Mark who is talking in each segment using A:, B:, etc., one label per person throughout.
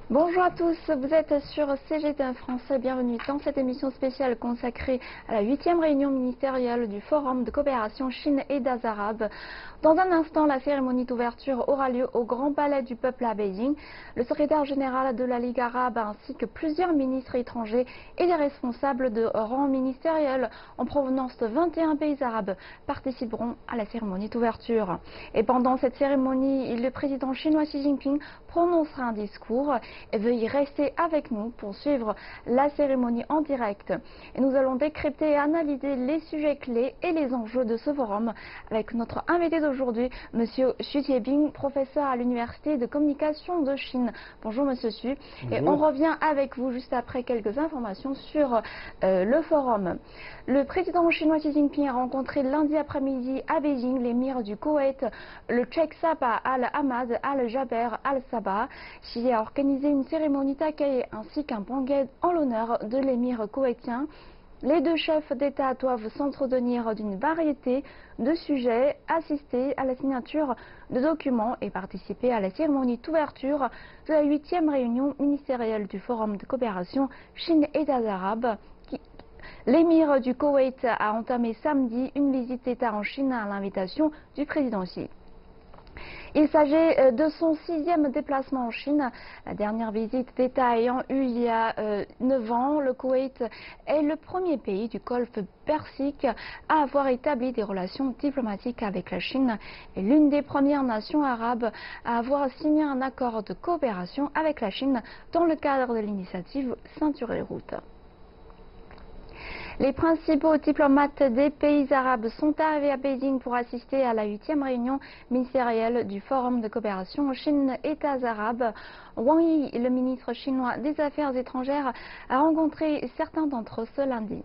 A: Bonjour à tous, vous êtes sur CGTN Français, bienvenue dans cette émission spéciale consacrée à la 8e réunion ministérielle du Forum de coopération Chine et des Arabes. Dans un instant, la cérémonie d'ouverture aura lieu au Grand Palais du Peuple à Beijing. Le secrétaire général de la Ligue arabe ainsi que plusieurs ministres étrangers et des responsables de rang ministériel en provenance de 21 pays arabes participeront à la cérémonie d'ouverture. Et pendant cette cérémonie, le président chinois Xi Jinping prononcera un discours et veuillez rester avec nous pour suivre la cérémonie en direct. Et nous allons décrypter et analyser les sujets clés et les enjeux de ce forum avec notre invité d'aujourd'hui, Monsieur Xu Jiebing, professeur à l'Université de communication de Chine. Bonjour Monsieur Xu.
B: Bonjour.
A: Et on revient avec vous juste après quelques informations sur le forum. Le président chinois Xi Jinping a rencontré lundi après-midi à Beijing l'émir du Koweït, le Cheikh Sabah Al-Ahmad Al-Jaber Al-Sabah. Xi a organisé une cérémonie d'accueil ainsi qu'un banquet en l'honneur de l'émir koweïtien. Les deux chefs d'État doivent s'entretenir d'une variété de sujets, assister à la signature de documents et participer à la cérémonie d'ouverture de la 8e réunion ministérielle du Forum de coopération Chine et des Arabes. L'émir du Koweït a entamé samedi une visite d'État en Chine à l'invitation du président Xi. Il s'agit de son 6e déplacement en Chine. La dernière visite d'État ayant eu il y a 9 ans, le Koweït est le premier pays du Golfe Persique à avoir établi des relations diplomatiques avec la Chine et l'une des premières nations arabes à avoir signé un accord de coopération avec la Chine dans le cadre de l'initiative Ceinture et Route. Les principaux diplomates des pays arabes sont arrivés à Beijing pour assister à la 8e réunion ministérielle du Forum de coopération Chine-États arabes. Wang Yi, le ministre chinois des Affaires étrangères, a rencontré certains d'entre eux ce lundi.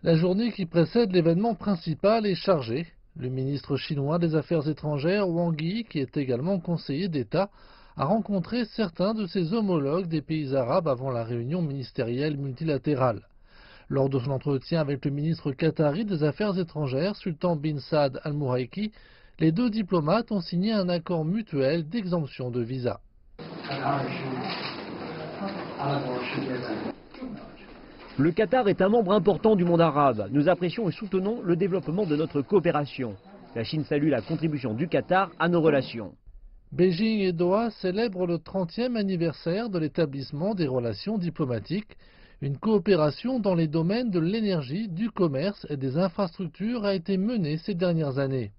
B: La journée qui précède l'événement principal est chargée. Le ministre chinois des Affaires étrangères, Wang Yi, qui est également conseiller d'État, a rencontré certains de ses homologues des pays arabes avant la réunion ministérielle multilatérale. Lors de son entretien avec le ministre qatari des Affaires étrangères, Sultan bin Saad Al Muraiki, les deux diplomates ont signé un accord mutuel d'exemption de visa.
C: Le Qatar est un membre important du monde arabe. Nous apprécions et soutenons le développement de notre coopération. La Chine salue la contribution du Qatar à nos relations.
B: Beijing et Doha célèbrent le 30e anniversaire de l'établissement des relations diplomatiques. Une coopération dans les domaines de l'énergie, du commerce et des infrastructures a été menée ces dernières années.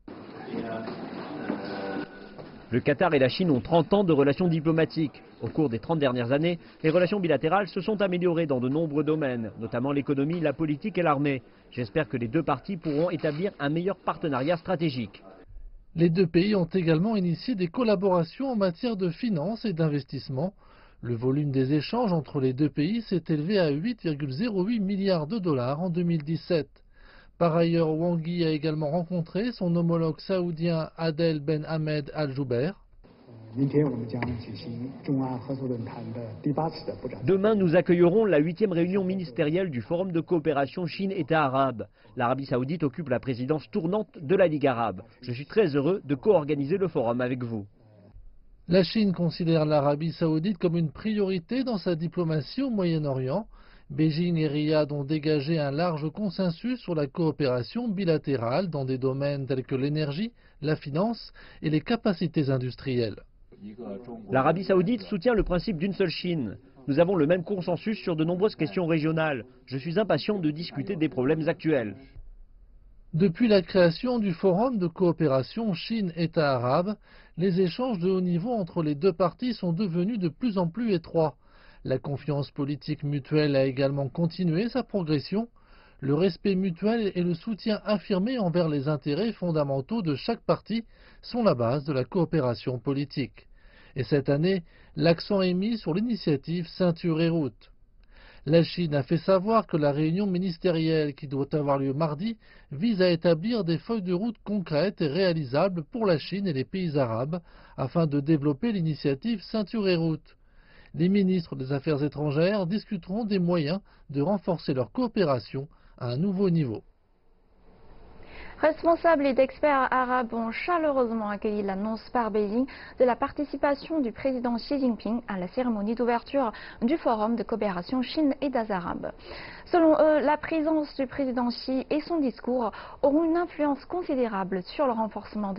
C: Le Qatar et la Chine ont 30 ans de relations diplomatiques. Au cours des 30 dernières années, les relations bilatérales se sont améliorées dans de nombreux domaines, notamment l'économie, la politique et l'armée. J'espère que les deux parties pourront établir un meilleur partenariat stratégique.
B: Les deux pays ont également initié des collaborations en matière de finances et d'investissement. Le volume des échanges entre les deux pays s'est élevé à 8,08 milliards de dollars en 2017. Par ailleurs, Wang Yi a également rencontré son homologue saoudien Adel Ben Ahmed Al-Jubeir.
C: Demain, nous accueillerons la 8e réunion ministérielle du Forum de coopération Chine-États arabes. L'Arabie saoudite occupe la présidence tournante de la Ligue arabe. Je suis très heureux de co-organiser le forum avec vous.
B: La Chine considère l'Arabie saoudite comme une priorité dans sa diplomatie au Moyen-Orient. Beijing et Riyad ont dégagé un large consensus sur la coopération bilatérale dans des domaines tels que l'énergie, la finance et les capacités industrielles.
C: L'Arabie saoudite soutient le principe d'une seule Chine. Nous avons le même consensus sur de nombreuses questions régionales. Je suis impatient de discuter des problèmes actuels.
B: Depuis la création du Forum de coopération Chine-États arabes, les échanges de haut niveau entre les deux parties sont devenus de plus en plus étroits. La confiance politique mutuelle a également continué sa progression. Le respect mutuel et le soutien affirmé envers les intérêts fondamentaux de chaque partie sont la base de la coopération politique. Et cette année, l'accent est mis sur l'initiative Ceinture et Route. La Chine a fait savoir que la réunion ministérielle qui doit avoir lieu mardi vise à établir des feuilles de route concrètes et réalisables pour la Chine et les pays arabes afin de développer l'initiative Ceinture et Route. Les ministres des Affaires étrangères discuteront des moyens de renforcer leur coopération à un nouveau niveau.
A: Responsables et d'experts arabes ont chaleureusement accueilli l'annonce par Beijing de la participation du président Xi Jinping à la cérémonie d'ouverture du Forum de coopération Chine et des Arabes. Selon eux, la présence du président Xi et son discours auront une influence considérable sur le renforcement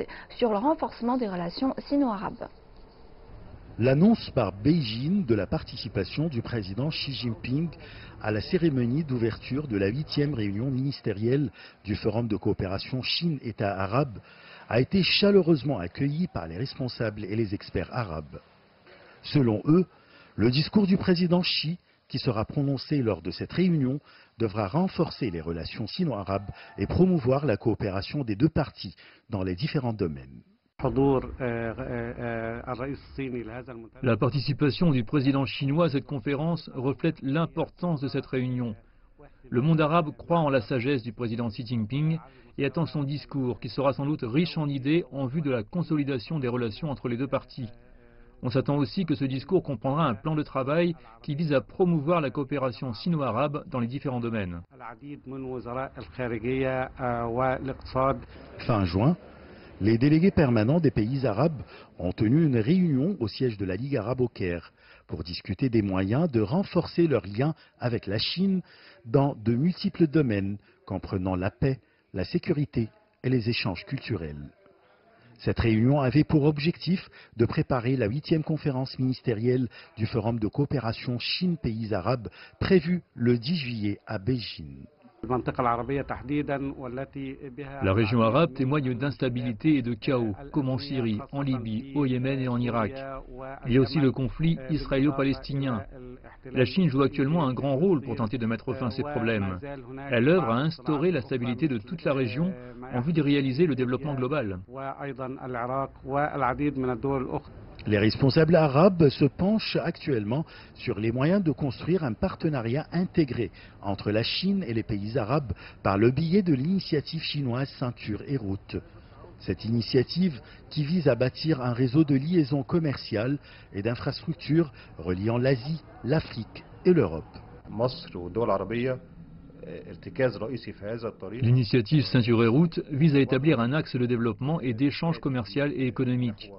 A: des relations sino-arabes.
D: L'annonce par Beijing de la participation du président Xi Jinping à la cérémonie d'ouverture de la 8e réunion ministérielle du Forum de coopération Chine-États arabes a été chaleureusement accueillie par les responsables et les experts arabes. Selon eux, le discours du président Xi, qui sera prononcé lors de cette réunion, devra renforcer les relations sino-arabes et promouvoir la coopération des deux parties dans les différents domaines.
E: La participation du président chinois à cette conférence reflète l'importance de cette réunion. Le monde arabe croit en la sagesse du président Xi Jinping et attend son discours, qui sera sans doute riche en idées en vue de la consolidation des relations entre les deux parties. On s'attend aussi que ce discours comprendra un plan de travail qui vise à promouvoir la coopération sino-arabe dans les différents domaines.
D: Fin juin, les délégués permanents des pays arabes ont tenu une réunion au siège de la Ligue arabe au Caire pour discuter des moyens de renforcer leurs liens avec la Chine dans de multiples domaines, comprenant la paix, la sécurité et les échanges culturels. Cette réunion avait pour objectif de préparer la 8e conférence ministérielle du Forum de coopération Chine-Pays arabes prévue le 10 juillet à Beijing.
E: La région arabe témoigne d'instabilité et de chaos, comme en Syrie, en Libye, au Yémen et en Irak. Il y a aussi le conflit israélo-palestinien. La Chine joue actuellement un grand rôle pour tenter de mettre fin à ces problèmes. Elle œuvre à instaurer la stabilité de toute la région en vue de réaliser le développement global.
D: Les responsables arabes se penchent actuellement sur les moyens de construire un partenariat intégré entre la Chine et les pays arabes par le biais de l'initiative chinoise Ceinture et Route. Cette initiative qui vise à bâtir un réseau de liaisons commerciales et d'infrastructures reliant l'Asie, l'Afrique et l'Europe.
E: L'initiative Ceinture et Route vise à établir un axe de développement et d'échange commercial et économique.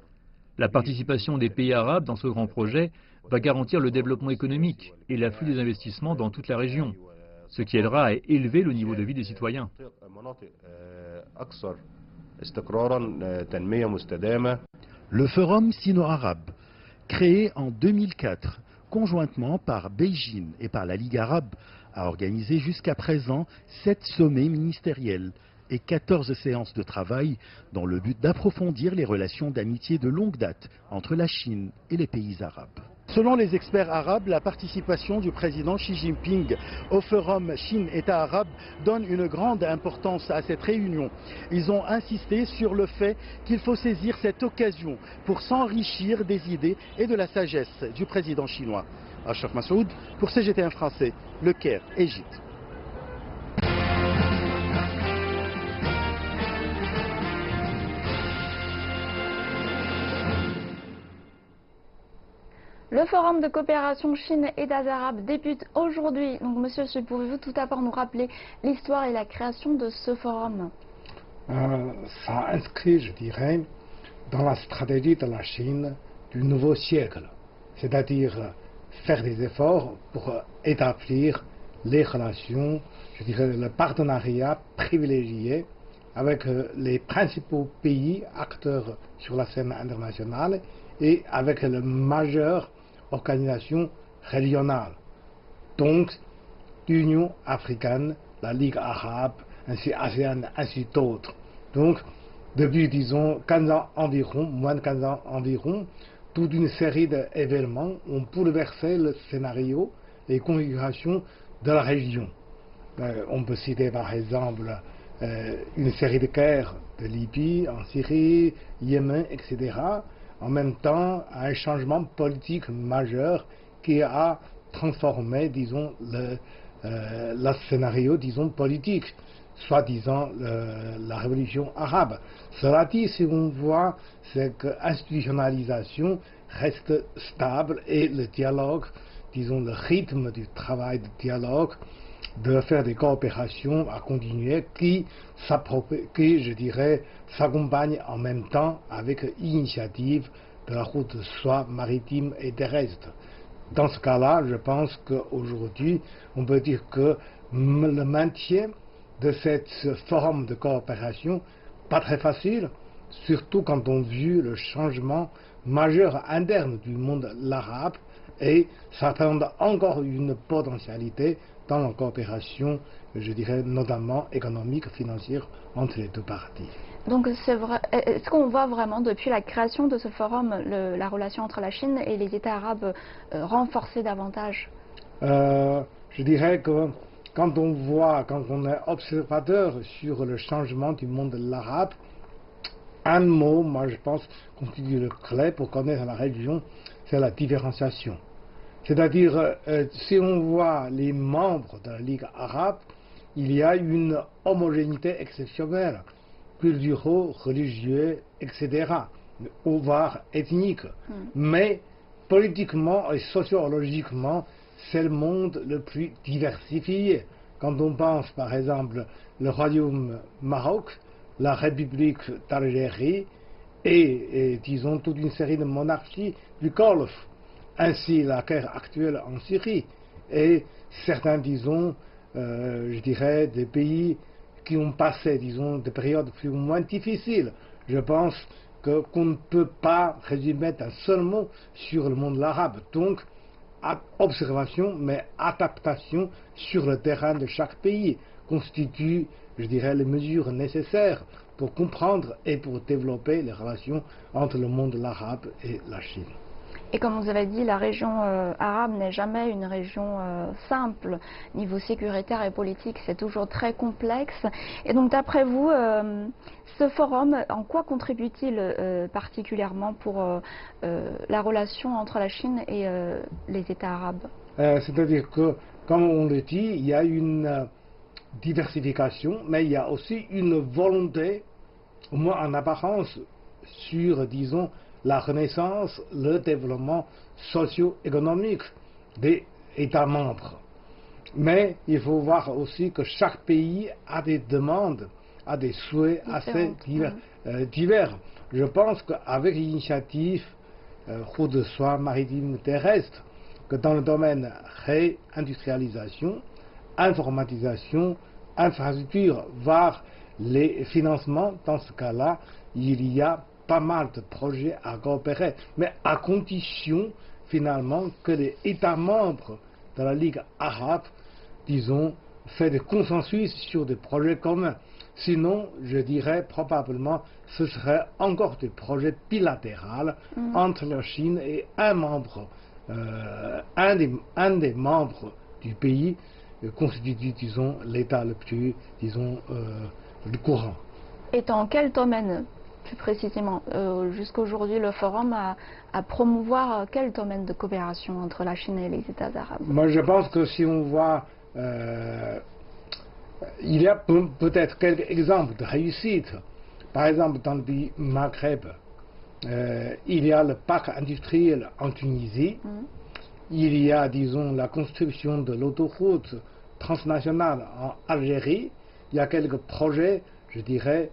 E: La participation des pays arabes dans ce grand projet va garantir le développement économique et l'afflux des investissements dans toute la région, ce qui aidera à élever le niveau de vie des citoyens.
D: Le Forum sino-arabe, créé en 2004 conjointement par Beijing et par la Ligue arabe, a organisé jusqu'à présent 7 sommets ministériels et 14 séances de travail dans le but d'approfondir les relations d'amitié de longue date entre la Chine et les pays arabes. Selon les experts arabes, la participation du président Xi Jinping au forum Chine-États arabes donne une grande importance à cette réunion. Ils ont insisté sur le fait qu'il faut saisir cette occasion pour s'enrichir des idées et de la sagesse du président chinois. Ashraf Massoud pour CGTN français, Le Caire, Égypte.
A: Le Forum de coopération Chine et des Arabes débute aujourd'hui. Donc, monsieur, pouvez-vous tout d'abord nous rappeler l'histoire et la création de ce forum?
F: Ça inscrit, je dirais, dans la stratégie de la Chine du nouveau siècle, c'est-à-dire faire des efforts pour établir les relations, je dirais, le partenariat privilégié avec les principaux pays acteurs sur la scène internationale et avec les majeures organisations régionales, donc l'Union africaine, la Ligue arabe, ainsi ASEAN, ainsi d'autres. Donc, depuis, disons, 15 ans environ, moins de 15 ans environ, toute une série d'événements ont bouleversé le scénario, les configurations de la région. On peut citer par exemple une série de guerres de Libye, en Syrie, Yémen, etc., en même temps un changement politique majeur qui a transformé, disons, le scénario, disons, politique, soi-disant la révolution arabe. Cela dit, si on voit, c'est que l'institutionnalisation reste stable et le dialogue, disons, le rythme du travail de dialogue de faire des coopérations à continuer qui, je dirais, s'accompagnent en même temps avec l'initiative de la route de soie maritime et terrestre. Dans ce cas-là, je pense qu'aujourd'hui, on peut dire que le maintien de ce forum de coopération, pas très facile, surtout quand on vu le changement majeur interne du monde arabe, et ça prend encore une potentialité dans la coopération, je dirais, notamment économique, financière, entre les deux parties.
A: Donc c'est vrai. Est-ce qu'on voit vraiment depuis la création de ce forum la relation entre la Chine et les États arabes renforcer davantage?
F: Je dirais que quand on est observateur sur le changement du monde arabe, un mot, moi je pense, constitue le clé pour connaître la région, c'est la différenciation. C'est-à-dire, si on voit les membres de la Ligue arabe, il y a une homogénéité exceptionnelle, culturelle, religieuse, etc., voire ethnique. Mais politiquement et sociologiquement, c'est le monde le plus diversifié. Quand on pense, par exemple, le Royaume Maroc, la République d'Algérie et, disons, toute une série de monarchies du Golfe, ainsi la guerre actuelle en Syrie, et certains, disons, je dirais, des pays qui ont passé, disons, des périodes plus ou moins difficiles. Je pense qu'on ne peut pas résumer d'un seul mot sur le monde arabe. Donc, observation, mais adaptation sur le terrain de chaque pays constitue, je dirais, les mesures nécessaires pour comprendre et pour développer les relations entre le monde arabe et la Chine.
A: Et comme vous avez dit, la région arabe n'est jamais une région simple. Niveau sécuritaire et politique, c'est toujours très complexe. Et donc, d'après vous, ce forum, en quoi contribue-t-il particulièrement pour la relation entre la Chine et les États arabes?
F: C'est-à-dire que, comme on le dit, il y a une diversification, mais il y a aussi une volonté, au moins en apparence, sur, disons, la renaissance, le développement socio-économique des États membres. Mais il faut voir aussi que chaque pays a des demandes, a des souhaits assez divers. Je pense qu'avec l'initiative route de soie maritime terrestre, que dans le domaine réindustrialisation, informatisation, infrastructure, voire les financements, dans ce cas-là, il y a pas mal de projets à coopérer, mais à condition finalement que les États membres de la Ligue arabe, disons, fassent des consensus sur des projets communs. Sinon, je dirais probablement ce serait encore des projets bilatéraux entre la Chine et un membre, un des membres du pays constitue, disons, l'État le plus, disons, le courant.
A: Et dans quel domaine plus précisément, jusqu'aujourd'hui, le forum a promouvoir quel domaine de coopération entre la Chine et les États arabes?
F: Moi, je pense que si on voit, il y a peut-être quelques exemples de réussite. Par exemple, dans le pays Maghreb, il y a le parc industriel en Tunisie. Il y a, disons, la construction de l'autoroute transnationale en Algérie. Il y a quelques projets, je dirais,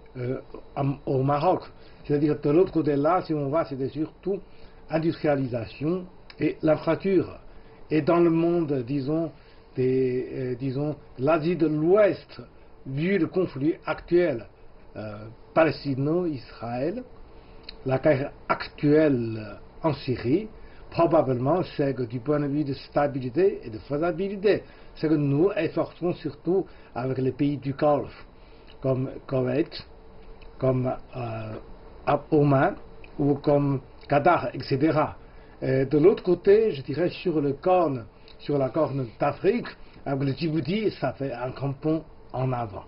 F: au Maroc. C'est-à-dire, de l'autre côté là, si on voit, c'était surtout industrialisation et l'infrastructure. Et dans le monde, disons, disons l'Asie de l'Ouest, vu le conflit actuel palestino-israël, la guerre actuelle en Syrie, probablement, c'est que du point de vue de stabilité et de faisabilité, c'est que nous efforçons surtout avec les pays du Golfe, comme Koweït, comme Oman ou comme Qatar, etc. Et de l'autre côté, je dirais sur la corne d'Afrique, avec le Djibouti, ça fait un grand pont en avant.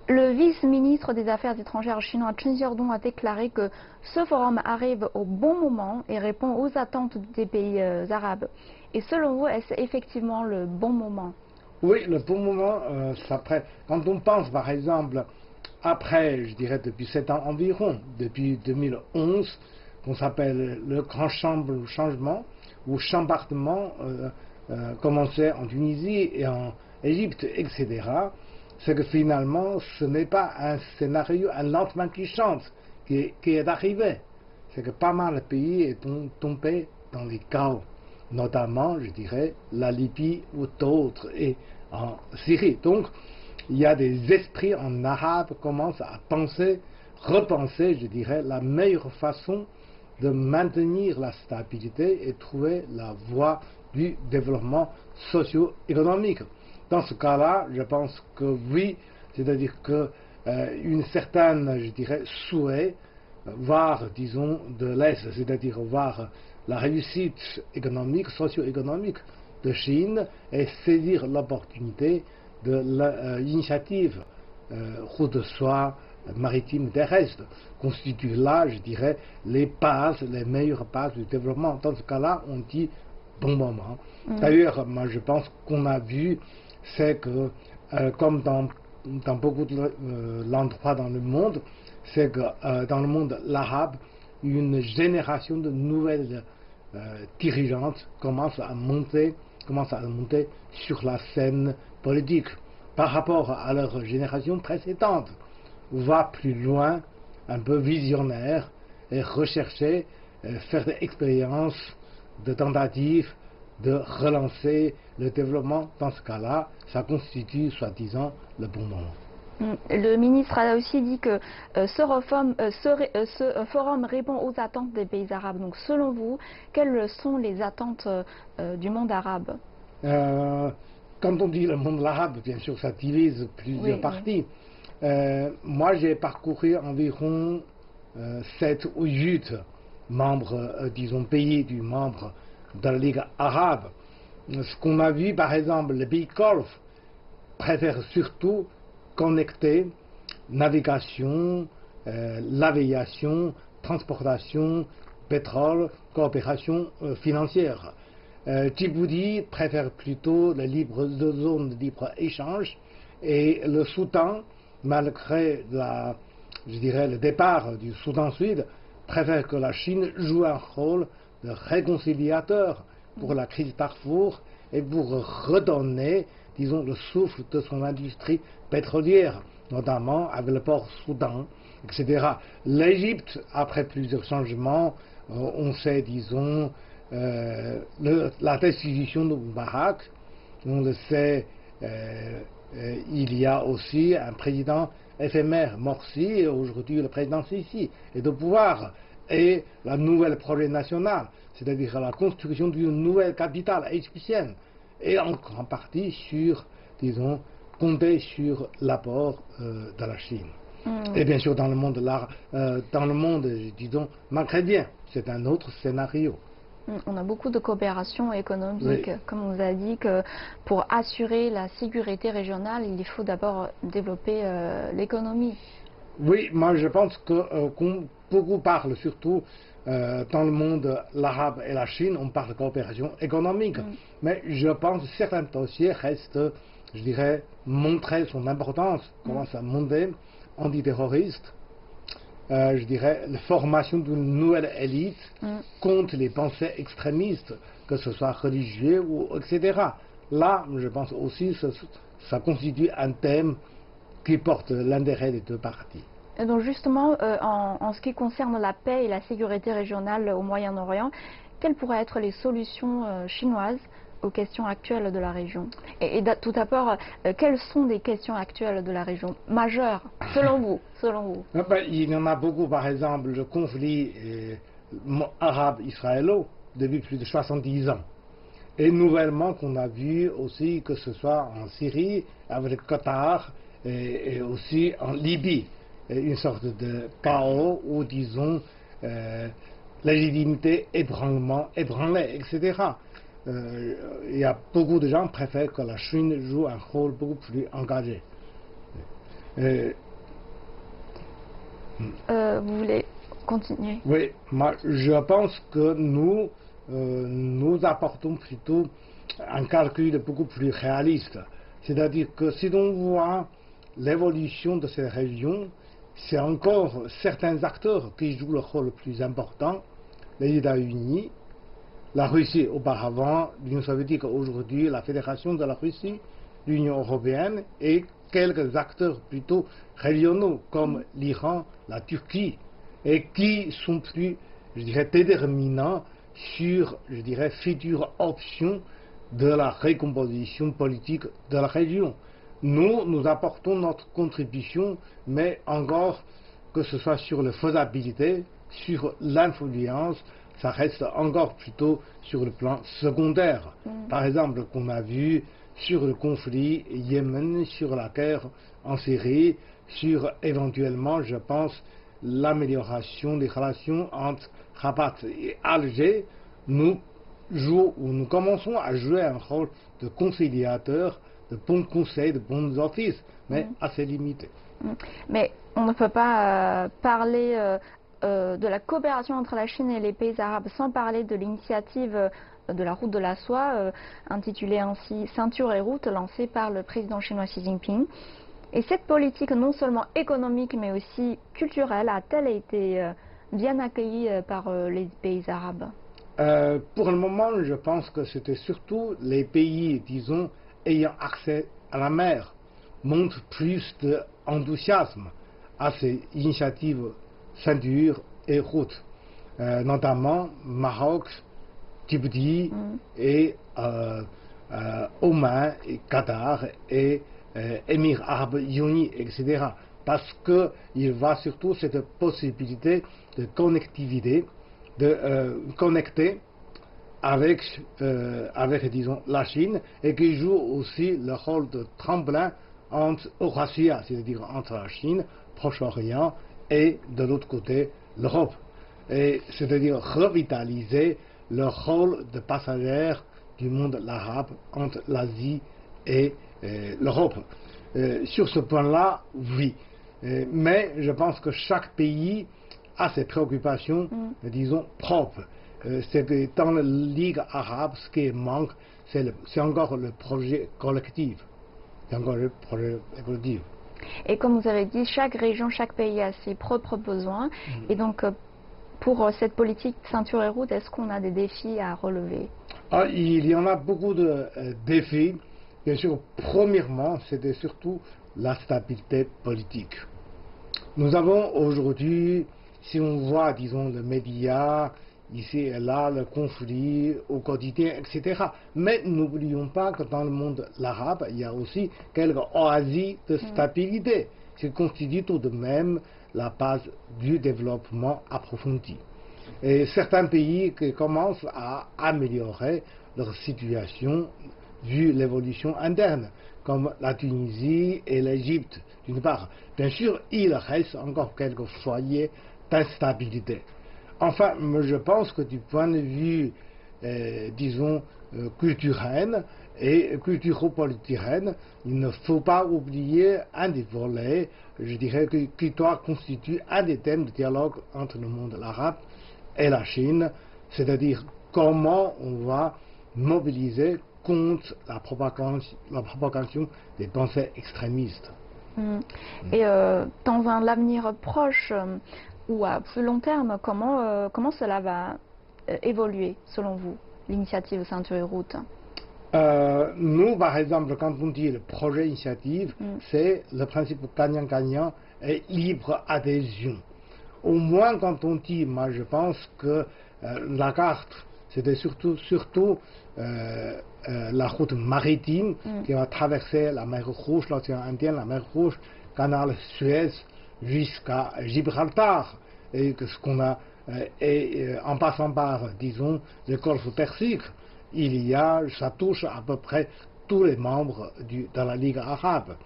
A: Le vice-ministre des Affaires étrangères chinois Chen Xiaodong a déclaré que ce forum arrive au bon moment et répond aux attentes des pays arabes. Et selon vous, est-ce effectivement le bon moment?
F: Oui, le bon moment, quand on pense par exemple, après, je dirais depuis 7 ans environ, depuis 2011, qu'on s'appelle le grand chambardement ou chambardement commencé en Tunisie et en Égypte, etc., c'est que finalement, ce n'est pas un scénario, un lendemain qui chante, qui est arrivé. C'est que pas mal de pays est tombé dans les chaos, notamment, je dirais, la Libye ou d'autres, et en Syrie. Donc, il y a des esprits en arabe qui commencent à penser, repenser, je dirais, la meilleure façon de maintenir la stabilité et trouver la voie du développement socio-économique. Dans ce cas-là, je pense que oui, c'est-à-dire que une certaine, je dirais, souhait, voir, disons, de l'Est, c'est-à-dire voir la réussite économique, socio-économique de Chine et saisir l'opportunité de l'initiative route de soie maritime terrestre constitue là, je dirais, les bases, les meilleures bases du développement. Dans ce cas-là, on dit bon moment. D'ailleurs, moi je pense qu'on a vu, c'est que comme dans beaucoup d'endroits dans le monde, c'est que dans le monde arabe, une génération de nouvelles dirigeantes commence à monter sur la scène politique par rapport à leur génération précédente. On va plus loin, un peu visionnaire, et rechercher, faire des expériences, de tentatives de relancer le développement. Dans ce cas-là, ça constitue, soi-disant, le bon moment.
A: Le ministre a aussi dit que ce forum répond aux attentes des pays arabes. Donc, selon vous, quelles sont les attentes du monde arabe?
F: Quand on dit le monde arabe, bien sûr, ça divise plusieurs parties. Moi, j'ai parcouru environ 7 ou 8 membres, disons, pays du membre de la Ligue arabe. Ce qu'on a vu, par exemple, les pays Golfe préfèrent surtout connecter navigation, l'aviation, transportation, pétrole, coopération financière. Djibouti préfère plutôt la zone de libre-échange et le Soudan, malgré je dirais, le départ du Soudan Sud, préfère que la Chine joue un rôle de réconciliateur pour la crise Darfour et pour redonner, disons, le souffle de son industrie pétrolière, notamment avec le port Soudan, etc. L'Égypte, après plusieurs changements, on sait, disons, la destitution de Moubarak, on le sait, il y a aussi un président éphémère, Morsi, et aujourd'hui le président Sisi est au pouvoir, et la nouvelle projet national, c'est-à-dire la construction d'une nouvelle capitale égyptienne, et en grande partie sur, disons, compter sur l'apport de la Chine. Et bien sûr dans le monde, disons, maghrébien, c'est un autre scénario.
A: On a beaucoup de coopération économique, comme on vous a dit que pour assurer la sécurité régionale, il faut d'abord développer l'économie.
F: Oui, moi je pense que beaucoup parlent, surtout dans le monde l'arabe et la Chine, on parle de coopération économique. Mais je pense que certains dossiers restent, je dirais, montrer son importance, commence à monter, antiterroriste. Je dirais, la formation d'une nouvelle élite contre les pensées extrémistes, que ce soit religieux ou etc. Là, je pense aussi que ça constitue un thème qui porte l'intérêt des deux parties.
A: Et donc justement, en ce qui concerne la paix et la sécurité régionale au Moyen-Orient, quelles pourraient être les solutions chinoises aux questions actuelles de la région? Et tout d'abord, quelles sont les questions actuelles de la région majeures, selon vous,
F: Il y en a beaucoup, par exemple, le conflit arabe-israélo depuis plus de 70 ans. Et nouvellement qu'on a vu aussi que ce soit en Syrie, avec le Qatar, et aussi en Libye. Une sorte de chaos où, disons, légitimité ébranlée, etc. Il y a beaucoup de gens qui préfèrent que la Chine joue un rôle beaucoup plus engagé.
A: Vous voulez continuer?
F: Oui, moi je pense que nous apportons plutôt un calcul beaucoup plus réaliste. C'est-à-dire que si l'on voit l'évolution de ces régions, c'est encore certains acteurs qui jouent le rôle le plus important, les États-Unis, La Russie auparavant, l'Union soviétique aujourd'hui, la Fédération de la Russie, l'Union européenne et quelques acteurs plutôt régionaux comme l'Iran, la Turquie, et qui sont plus, je dirais, déterminants sur, je dirais, futures options de la recomposition politique de la région. Nous apportons notre contribution, mais encore que ce soit sur la faisabilité, sur l'influence, ça reste encore plutôt sur le plan secondaire. Par exemple, qu'on a vu sur le conflit Yémen, sur la guerre en Syrie, sur éventuellement, je pense, l'amélioration des relations entre Rabat et Alger, nous commençons à jouer un rôle de conciliateur, de bons conseils, de bons offices, mais assez limité.
A: Mais on ne peut pas parler de la coopération entre la Chine et les pays arabes sans parler de l'initiative de la route de la soie, intitulée ainsi Ceinture et route, lancée par le président chinois Xi Jinping. Et cette politique, non seulement économique mais aussi culturelle, a-t-elle été bien accueillie par les pays arabes?
F: Pour le moment, je pense que c'était surtout les pays, disons, ayant accès à la mer, montrent plus d'enthousiasme à ces initiatives ceinture et route, notamment Maroc, Djibouti et Oman, et Qatar et Émirats arabes unis, etc. Parce qu'il va surtout cette possibilité de connectivité, de connecter avec, disons, la Chine, et qui joue aussi le rôle de tremplin entre Eurasie, c'est-à-dire entre la Chine, Proche-Orient, et de l'autre côté, l'Europe. Et c'est-à-dire revitaliser le rôle de passagère du monde arabe entre l'Asie et l'Europe. Sur ce point-là, oui. Mais je pense que chaque pays a ses préoccupations, disons, propres. C'est que dans la Ligue arabe, ce qui manque, c'est encore le projet collectif. C'est encore le projet collectif.
A: Et comme vous avez dit, chaque région, chaque pays a ses propres besoins. Et donc, pour cette politique ceinture et route, est-ce qu'on a des défis à relever?
F: Il y en a beaucoup de défis. Bien sûr, premièrement, c'était surtout la stabilité politique. Nous avons aujourd'hui, si on voit, disons, les médias, ici et là, le conflit au quotidien, etc. Mais n'oublions pas que dans le monde arabe, il y a aussi quelques oasis de stabilité qui constituent tout de même la base du développement approfondi. Et certains pays qui commencent à améliorer leur situation vu l'évolution interne, comme la Tunisie et l'Égypte, d'une part. Bien sûr, il reste encore quelques foyers d'instabilité. Enfin, je pense que du point de vue, disons, culturel et culturo-politique, il ne faut pas oublier un des volets, je dirais, qui doit constituer un des thèmes de dialogue entre le monde arabe et la Chine, c'est-à-dire comment on va mobiliser contre la propagation des pensées extrémistes.
A: Et dans un avenir proche ou à plus long terme, comment cela va évoluer selon vous, l'initiative Ceinture et route?
F: Nous, par exemple, quand on dit le projet initiative, c'est le principe gagnant-gagnant et libre adhésion. Au moins, quand on dit, moi je pense que la carte, c'était surtout la route maritime qui va traverser la mer Rouge, l'océan Indien, la mer Rouge, canal Suez jusqu'à Gibraltar, et que ce qu'on a, en passant par, disons, le golfe Persique, ça touche à peu près tous les membres de la Ligue arabe.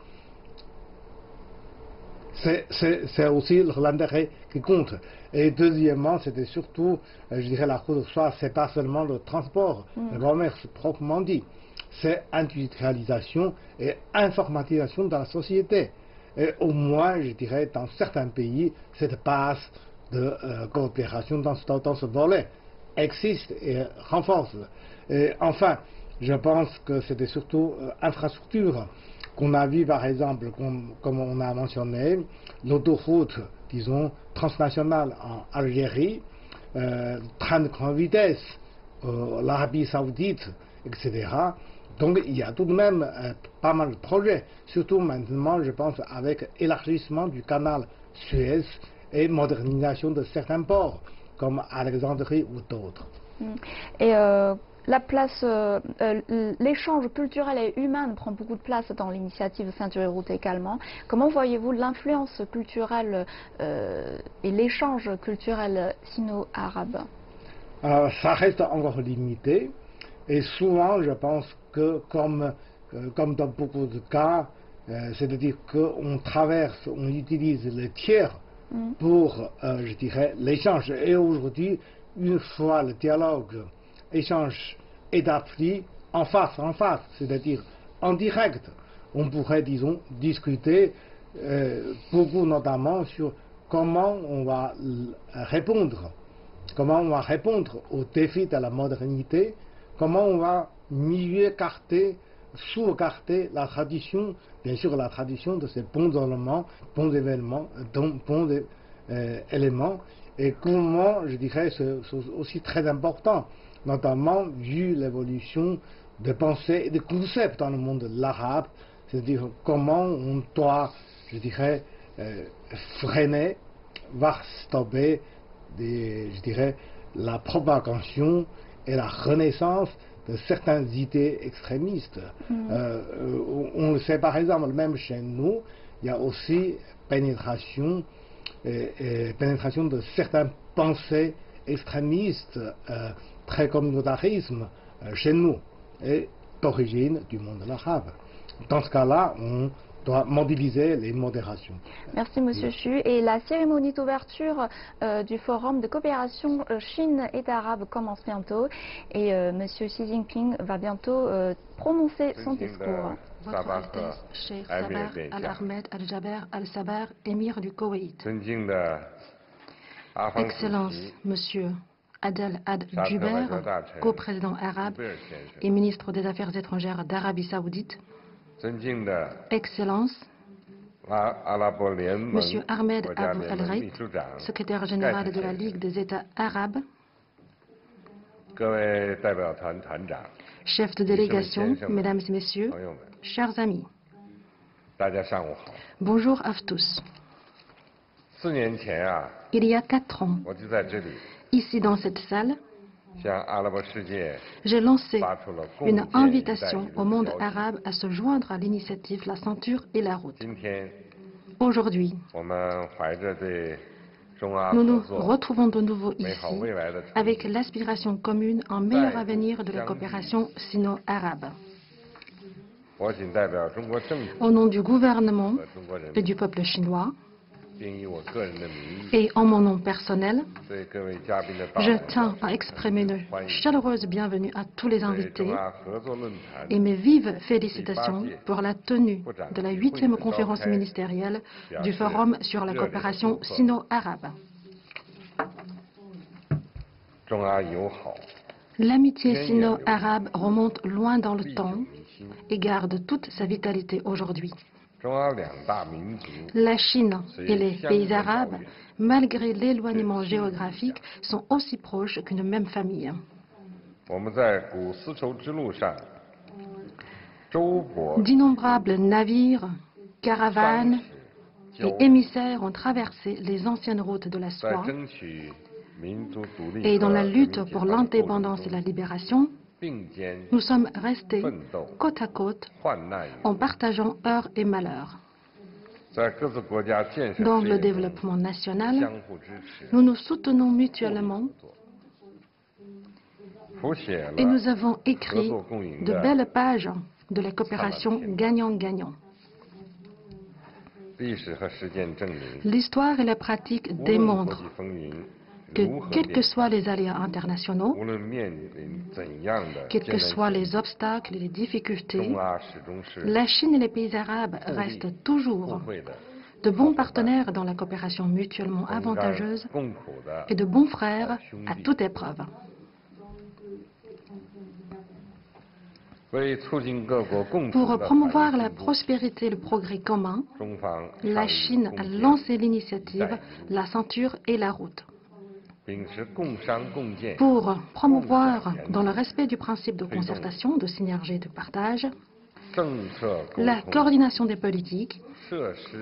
F: C'est aussi l'intérêt qui compte. Et deuxièmement, c'était surtout, je dirais, la route de soie, c'est pas seulement le transport, le commerce proprement dit, c'est industrialisation et informatisation de la société. Et au moins, je dirais, dans certains pays, cette base de coopération dans ce volet existe et renforce. Et enfin, je pense que c'était surtout infrastructure qu'on a vu, par exemple, comme on a mentionné, l'autoroute, disons, transnationale en Algérie, train de grande vitesse l'Arabie Saoudite, etc. Donc il y a tout de même pas mal de projets, surtout maintenant, je pense, avec élargissement du canal Suez et modernisation de certains ports, comme Alexandrie ou d'autres.
A: Et la place, l'échange culturel et humain prend beaucoup de place dans l'initiative Ceinture et Route également. Comment voyez-vous l'influence culturelle et l'échange culturel sino-arabe?
F: Ça reste encore limité. Et souvent, je pense que, comme dans beaucoup de cas, c'est-à-dire qu'on traverse, on utilise les tiers pour, je dirais, l'échange. Et aujourd'hui, une fois le dialogue, échange établi en face, c'est-à-dire en direct, on pourrait, disons, discuter beaucoup notamment sur comment on va répondre aux défis de la modernité, comment on va mieux sauvegarder la tradition, bien sûr la tradition de ces bons éléments, éléments, et comment, je dirais, c'est aussi très important, notamment vu l'évolution de pensée et de concepts dans le monde de l'arabe, c'est-à-dire comment on doit, je dirais, freiner, voire stopper, je dirais, la propagation et la renaissance de certaines idées extrémistes. On le sait par exemple, même chez nous, il y a aussi pénétration de certaines pensées extrémistes, très communautarisme chez nous, et d'origine du monde arabe. Dans ce cas-là, on doit mobiliser les modérations.
A: Merci Monsieur Xu. Et la cérémonie d'ouverture du forum de coopération Chine-État arabe commence bientôt et Monsieur Xi Jinping va bientôt prononcer son discours.
G: Votre Altesse, Cheikh Sabar Al-Ahmed Al-Jaber Al-Sabar, émir du Koweït. Excellence, Monsieur Adel Ad-Juber, coprésident arabe et ministre des Affaires étrangères d'Arabie Saoudite. Excellence, Monsieur Ahmed Abou El-Reit, secrétaire général de la Ligue des États arabes, chef de délégation, mesdames et messieurs, chers amis, bonjour à tous. Il y a 4 ans, ici dans cette salle, j'ai lancé une invitation au monde arabe à se joindre à l'initiative La Ceinture et la Route. Aujourd'hui, nous nous retrouvons de nouveau ici avec l'aspiration commune à un meilleur avenir de la coopération sino-arabe. Au nom du gouvernement et du peuple chinois, et en mon nom personnel, je tiens à exprimer une chaleureuse bienvenue à tous les invités et mes vives félicitations pour la tenue de la 8e conférence ministérielle du Forum sur la coopération sino-arabe. L'amitié sino-arabe remonte loin dans le temps et garde toute sa vitalité aujourd'hui. La Chine et les pays arabes, malgré l'éloignement géographique, sont aussi proches qu'une même famille. D'innombrables navires, caravanes et émissaires ont traversé les anciennes routes de la soie et dans la lutte pour l'indépendance et la libération, nous sommes restés côte à côte en partageant heurts et malheurs. Dans le développement national, nous nous soutenons mutuellement et nous avons écrit de belles pages de la coopération gagnant-gagnant. L'histoire et la pratique démontrent que, quels que soient les aléas internationaux, quels que soient les obstacles et les difficultés, la Chine et les pays arabes restent toujours de bons partenaires dans la coopération mutuellement avantageuse et de bons frères à toute épreuve. Pour promouvoir la prospérité et le progrès commun, la Chine a lancé l'initiative La Ceinture et la Route. pour promouvoir, dans le respect du principe de concertation, de synergie et de partage, la coordination des politiques,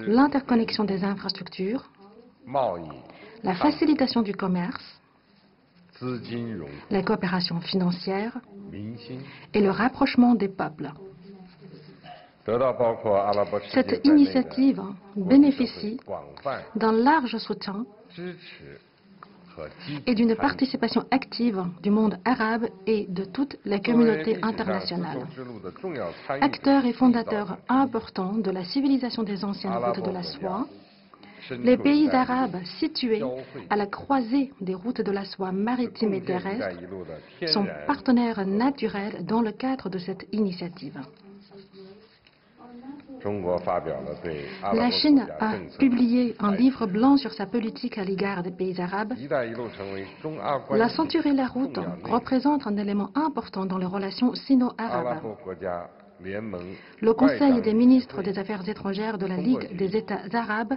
G: l'interconnexion des infrastructures, la facilitation du commerce, la coopération financière et le rapprochement des peuples. Cette initiative bénéficie d'un large soutien et d'une participation active du monde arabe et de toute la communauté internationale. Acteurs et fondateurs importants de la civilisation des anciennes routes de la soie, les pays arabes situés à la croisée des routes de la soie maritimes et terrestres sont partenaires naturels dans le cadre de cette initiative. La Chine a publié un livre blanc sur sa politique à l'égard des pays arabes. La ceinture et la route représentent un élément important dans les relations sino-arabes. Le Conseil des ministres des Affaires étrangères de la Ligue des États arabes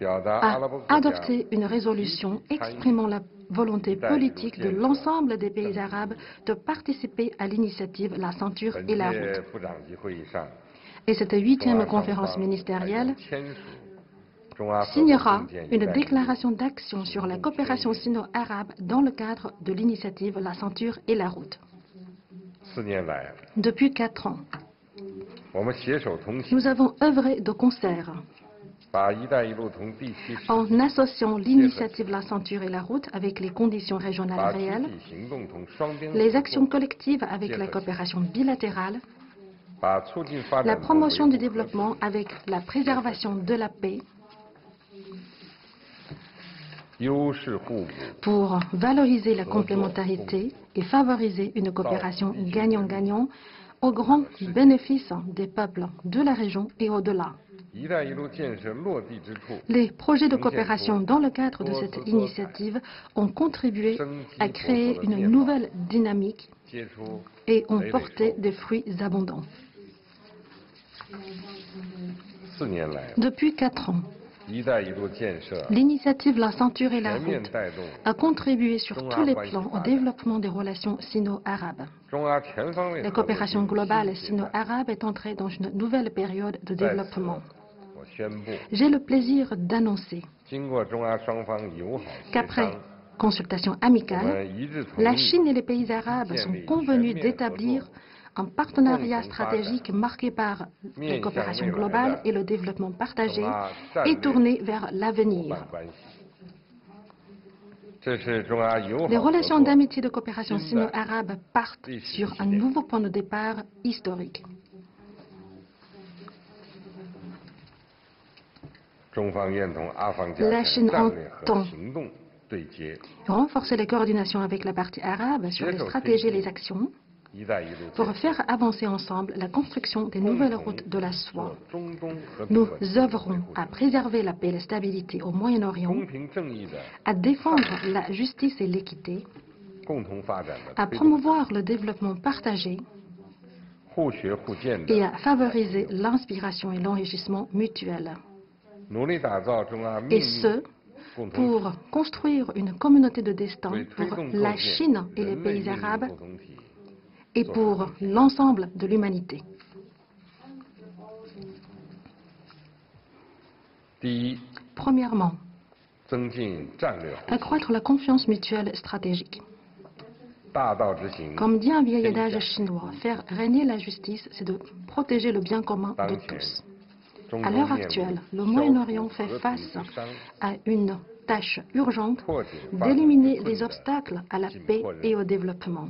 G: a adopté une résolution exprimant la volonté politique de l'ensemble des pays arabes de participer à l'initiative La ceinture et la route. Et cette 8e conférence ministérielle signera une déclaration d'action sur la coopération sino-arabe dans le cadre de l'initiative La ceinture et la route. Depuis 4 ans, nous avons œuvré de concert en associant l'initiative La ceinture et la route avec les conditions régionales réelles, les actions collectives avec la coopération bilatérale, la promotion du développement avec la préservation de la paix, pour valoriser la complémentarité et favoriser une coopération gagnant-gagnant au grand bénéfice des peuples de la région et au-delà. Les projets de coopération dans le cadre de cette initiative ont contribué à créer une nouvelle dynamique et ont porté des fruits abondants. Depuis 4 ans, l'initiative La ceinture et la route a contribué sur tous les plans au développement des relations sino-arabes. La coopération globale sino-arabe est entrée dans une nouvelle période de développement. J'ai le plaisir d'annoncer qu'après consultation amicale, la Chine et les pays arabes sont convenus d'établir un partenariat stratégique marqué par la coopération globale et le développement partagé et tourné vers l'avenir. Les relations d'amitié et de coopération sino-arabe partent sur un nouveau point de départ historique. La Chine entend renforcer la coordination avec la partie arabe sur les stratégies et les actions pour faire avancer ensemble la construction des nouvelles routes de la soie. Nous œuvrons à préserver la paix et la stabilité au Moyen-Orient, à défendre la justice et l'équité, à promouvoir le développement partagé et à favoriser l'inspiration et l'enrichissement mutuel. Et ce, pour construire une communauté de destin pour la Chine et les pays arabes et pour l'ensemble de l'humanité. Premièrement, accroître la confiance mutuelle stratégique. Comme dit un vieil adage chinois, faire régner la justice, c'est de protéger le bien commun de tous. À l'heure actuelle, le Moyen-Orient fait face à une tâche urgente d'éliminer les obstacles à la paix et au développement.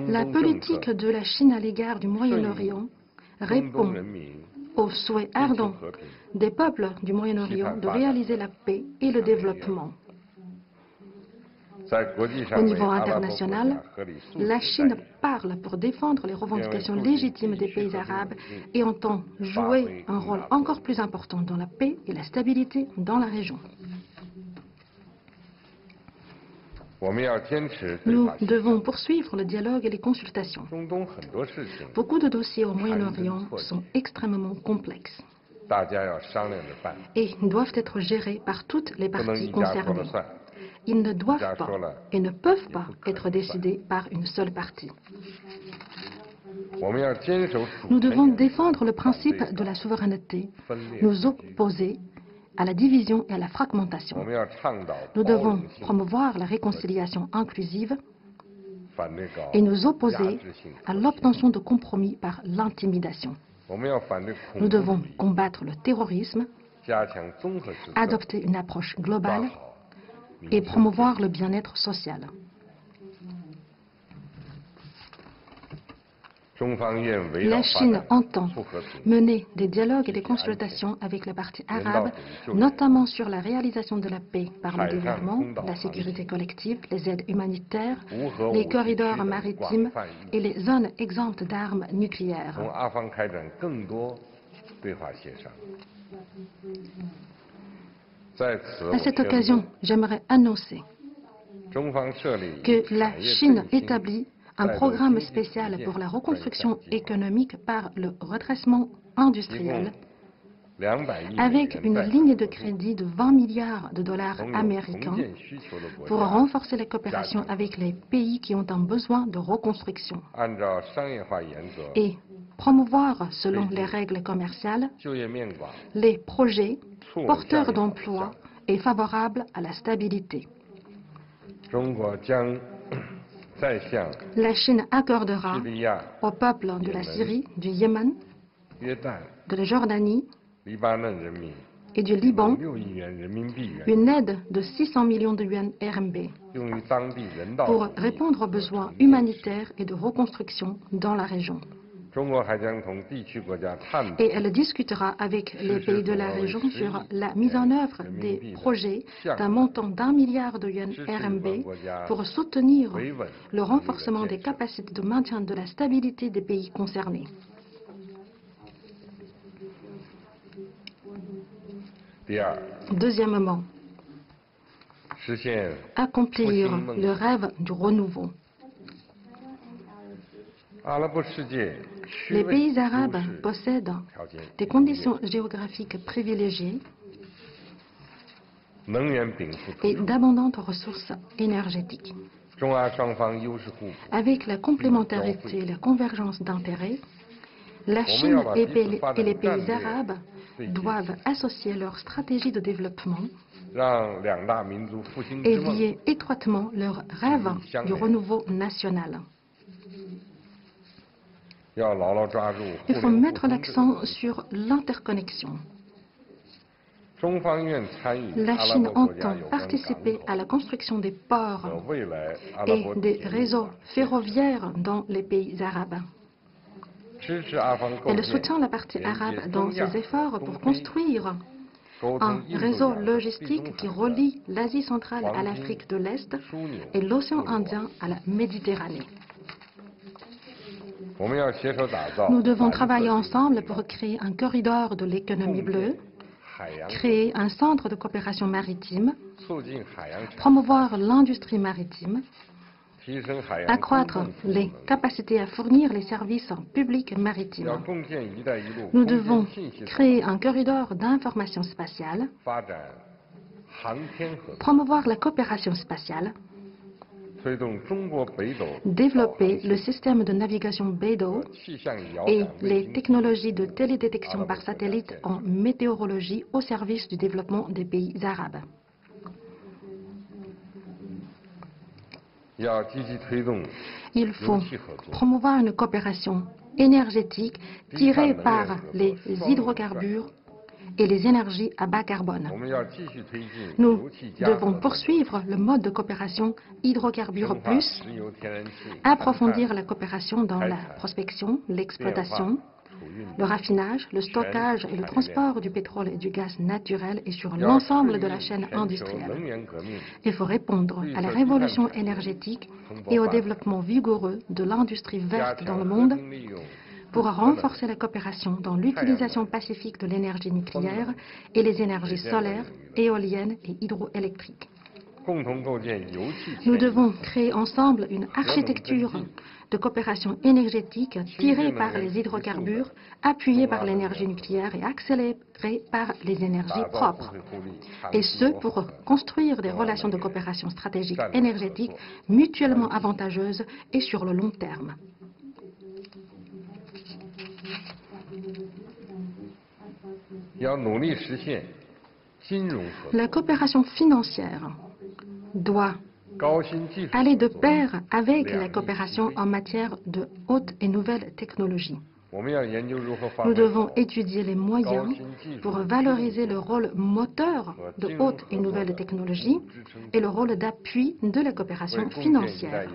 G: La politique de la Chine à l'égard du Moyen-Orient répond au souhait ardent des peuples du Moyen-Orient de réaliser la paix et le développement. Au niveau international, la Chine parle pour défendre les revendications légitimes des pays arabes et entend jouer un rôle encore plus important dans la paix et la stabilité dans la région. Nous devons poursuivre le dialogue et les consultations. Beaucoup de dossiers au Moyen-Orient sont extrêmement complexes. et doivent être gérés par toutes les parties concernées. Ils ne doivent pas et ne peuvent pas être décidés par une seule partie. Nous devons défendre le principe de la souveraineté, nous opposer à la division et à la fragmentation. Nous devons promouvoir la réconciliation inclusive et nous opposer à l'obtention de compromis par l'intimidation. Nous devons combattre le terrorisme, adopter une approche globale et promouvoir le bien-être social. La Chine entend mener des dialogues et des consultations avec les parties arabes, notamment sur la réalisation de la paix par le développement, la sécurité collective, les aides humanitaires, les corridors maritimes et les zones exemptes d'armes nucléaires. À cette occasion, j'aimerais annoncer que la Chine établit un programme spécial pour la reconstruction économique par le redressement industriel avec une ligne de crédit de 20 milliards de dollars américains pour renforcer la coopération avec les pays qui ont un besoin de reconstruction et promouvoir, selon les règles commerciales, les projets porteurs d'emplois et favorables à la stabilité. La Chine accordera au peuple de la Syrie, du Yémen, de la Jordanie et du Liban une aide de 600 millions de yuans RMB pour répondre aux besoins humanitaires et de reconstruction dans la région. Et elle discutera avec les pays de la région sur la mise en œuvre des projets d'un montant d'1 milliard de yuans RMB pour soutenir le renforcement des capacités de maintien de la stabilité des pays concernés. Deuxièmement, accomplir le rêve du renouveau. Les pays arabes possèdent des conditions géographiques privilégiées et d'abondantes ressources énergétiques. Avec la complémentarité et la convergence d'intérêts, la Chine et les pays arabes doivent associer leur stratégie de développement et lier étroitement leur rêve du renouveau national. Il faut mettre l'accent sur l'interconnexion. La Chine entend participer à la construction des ports et des réseaux ferroviaires dans les pays arabes. Elle soutient la partie arabe dans ses efforts pour construire un réseau logistique qui relie l'Asie centrale à l'Afrique de l'Est et l'océan Indien à la Méditerranée. Nous devons travailler ensemble pour créer un corridor de l'économie bleue, créer un centre de coopération maritime, promouvoir l'industrie maritime, accroître les capacités à fournir les services publics maritimes. Nous devons créer un corridor d'information spatiale, promouvoir la coopération spatiale, développer le système de navigation Beidou et les technologies de télédétection par satellite en météorologie au service du développement des pays arabes. Il faut promouvoir une coopération énergétique tirée par les hydrocarbures et les énergies à bas carbone. Nous devons poursuivre le mode de coopération hydrocarbures plus, approfondir la coopération dans la prospection, l'exploitation, le raffinage, le stockage et le transport du pétrole et du gaz naturel et sur l'ensemble de la chaîne industrielle. Il faut répondre à la révolution énergétique et au développement vigoureux de l'industrie verte dans le monde pour renforcer la coopération dans l'utilisation pacifique de l'énergie nucléaire et les énergies solaires, éoliennes et hydroélectriques. Nous devons créer ensemble une architecture de coopération énergétique tirée par les hydrocarbures, appuyée par l'énergie nucléaire et accélérée par les énergies propres. Et ce, pour construire des relations de coopération stratégique énergétique mutuellement avantageuses et sur le long terme. La coopération financière doit aller de pair avec la coopération en matière de haute et nouvelle technologie. Nous devons étudier les moyens pour valoriser le rôle moteur de haute et nouvelle technologie et le rôle d'appui de la coopération financière.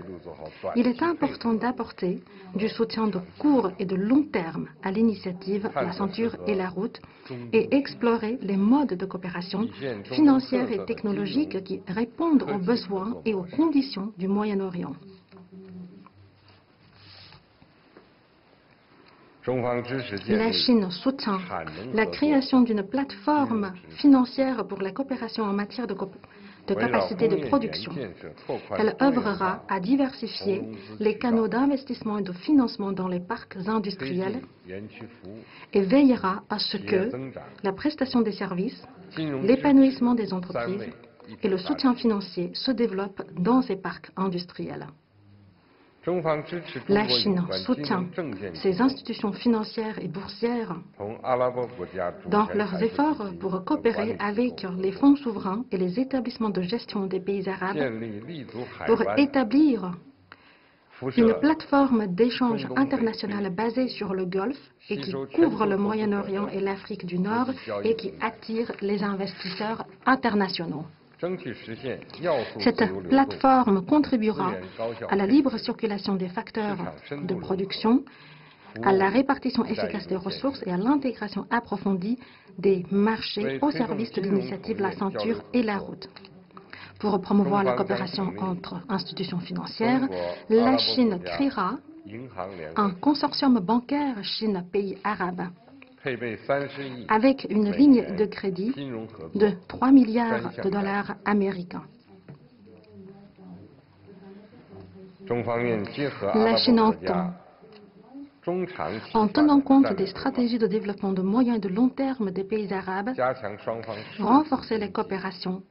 G: Il est important d'apporter du soutien de court et de long terme à l'initiative La Ceinture et la Route et explorer les modes de coopération financière et technologique qui répondent aux besoins et aux conditions du Moyen-Orient. La Chine soutient la création d'une plateforme financière pour la coopération en matière de capacité de production. Elle œuvrera à diversifier les canaux d'investissement et de financement dans les parcs industriels et veillera à ce que la prestation des services, l'épanouissement des entreprises et le soutien financier se développent dans ces parcs industriels. La Chine soutient ces institutions financières et boursières dans leurs efforts pour coopérer avec les fonds souverains et les établissements de gestion des pays arabes pour établir une plateforme d'échange international basée sur le Golfe et qui couvre le Moyen-Orient et l'Afrique du Nord et qui attire les investisseurs internationaux. Cette plateforme contribuera à la libre circulation des facteurs de production, à la répartition efficace des ressources et à l'intégration approfondie des marchés au service de l'initiative La Ceinture et la Route. Pour promouvoir la coopération entre institutions financières, la Chine créera un consortium bancaire Chine-Pays arabes avec une ligne de crédit de 3 milliards de dollars américains. La Chine entend, en tenant compte des stratégies de développement de moyen et de long terme des pays arabes, renforcer les coopérations